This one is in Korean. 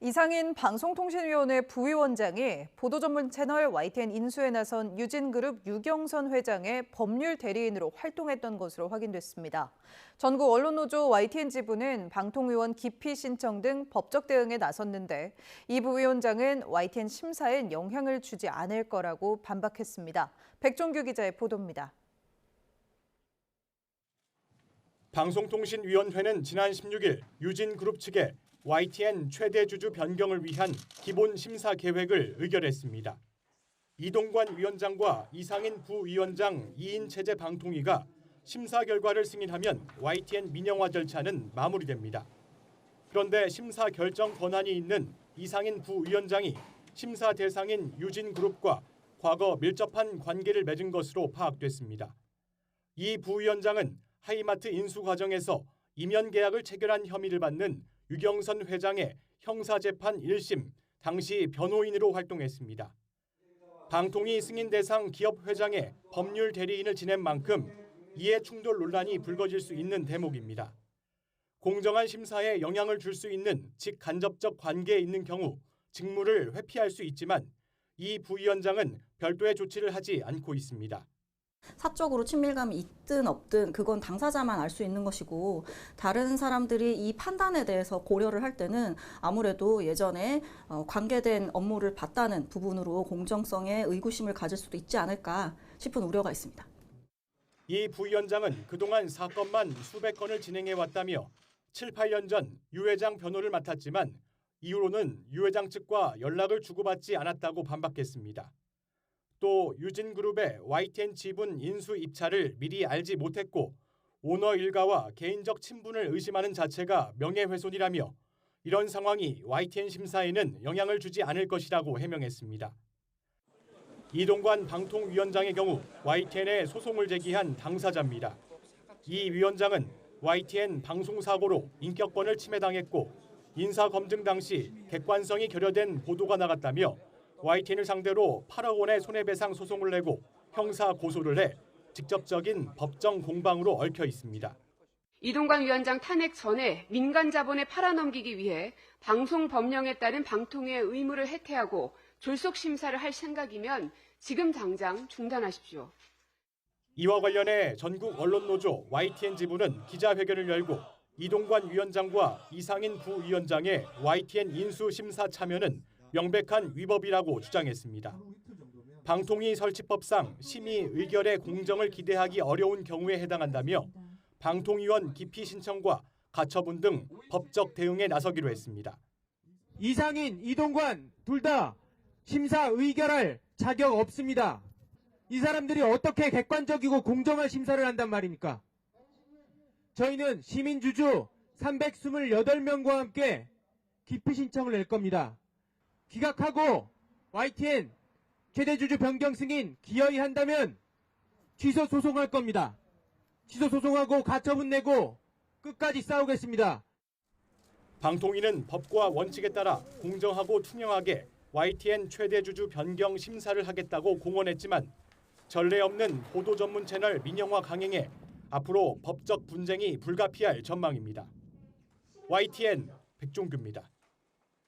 이상인 방송통신위원회 부위원장이 보도전문 채널 YTN 인수에 나선 유진그룹 유경선 회장의 법률 대리인으로 활동했던 것으로 확인됐습니다. 전국 언론노조 YTN 지부는 방통위원 기피 신청 등 법적 대응에 나섰는데 이 부위원장은 YTN 심사엔 영향을 주지 않을 거라고 반박했습니다. 백종규 기자의 보도입니다. 방송통신위원회는 지난 16일 유진그룹 측에 YTN 최대 주주 변경을 위한 기본 심사 계획을 의결했습니다. 이동관 위원장과 이상인 부위원장 2인 체제 방통위가 심사 결과를 승인하면 YTN 민영화 절차는 마무리됩니다. 그런데 심사 결정 권한이 있는 이상인 부위원장이 심사 대상인 유진그룹과 과거 밀접한 관계를 맺은 것으로 파악됐습니다. 이 부위원장은 하이마트 인수 과정에서 이면 계약을 체결한 혐의를 받는 유경선 회장의 형사재판 1심 당시 변호인으로 활동했습니다. 방통위 승인 대상 기업 회장의 법률 대리인을 지낸 만큼 이해 충돌 논란이 불거질 수 있는 대목입니다. 공정한 심사에 영향을 줄 수 있는 직간접적 관계에 있는 경우 직무를 회피할 수 있지만 이 부위원장은 별도의 조치를 하지 않고 있습니다. 사적으로 친밀감이 있든 없든 그건 당사자만 알 수 있는 것이고 다른 사람들이 이 판단에 대해서 고려를 할 때는 아무래도 예전에 관계된 업무를 봤다는 부분으로 공정성에 의구심을 가질 수도 있지 않을까 싶은 우려가 있습니다. 이 부위원장은 그동안 사건만 수백 건을 진행해왔다며 7, 8년 전 유 회장 변호를 맡았지만 이후로는 유 회장 측과 연락을 주고받지 않았다고 반박했습니다. 또 유진그룹의 YTN 지분 인수 입찰을 미리 알지 못했고 오너 일가와 개인적 친분을 의심하는 자체가 명예훼손이라며 이런 상황이 YTN 심사에는 영향을 주지 않을 것이라고 해명했습니다. 이동관 방통위원장의 경우 YTN에 소송을 제기한 당사자입니다. 이 위원장은 YTN 방송사고로 인격권을 침해당했고 인사검증 당시 객관성이 결여된 보도가 나갔다며 YTN을 상대로 8억 원의 손해배상 소송을 내고 형사 고소를 해 직접적인 법정 공방으로 얽혀 있습니다. 이동관 위원장 탄핵 전에 민간 자본에 팔아넘기기 위해 방송 법령에 따른 방통위의 의무를 해태하고 졸속 심사를 할 생각이면 지금 당장 중단하십시오. 이와 관련해 전국 언론노조 YTN 지부는 기자회견을 열고 이동관 위원장과 이상인 부위원장의 YTN 인수 심사 참여는 명백한 위법이라고 주장했습니다. 방통위 설치법상 심의 의결의 공정을 기대하기 어려운 경우에 해당한다며 방통위원 기피 신청과 가처분 등 법적 대응에 나서기로 했습니다. 이상인, 이동관 둘 다 심사 의결할 자격 없습니다. 이 사람들이 어떻게 객관적이고 공정한 심사를 한단 말입니까? 저희는 시민주주 328명과 함께 기피 신청을 낼 겁니다. 기각하고 YTN 최대주주 변경 승인 기어이 한다면 취소 소송할 겁니다. 취소 소송하고 가처분 내고 끝까지 싸우겠습니다. 방통위는 법과 원칙에 따라 공정하고 투명하게 YTN 최대주주 변경 심사를 하겠다고 공언했지만 전례 없는 보도 전문 채널 민영화 강행에 앞으로 법적 분쟁이 불가피할 전망입니다. YTN 백종규입니다.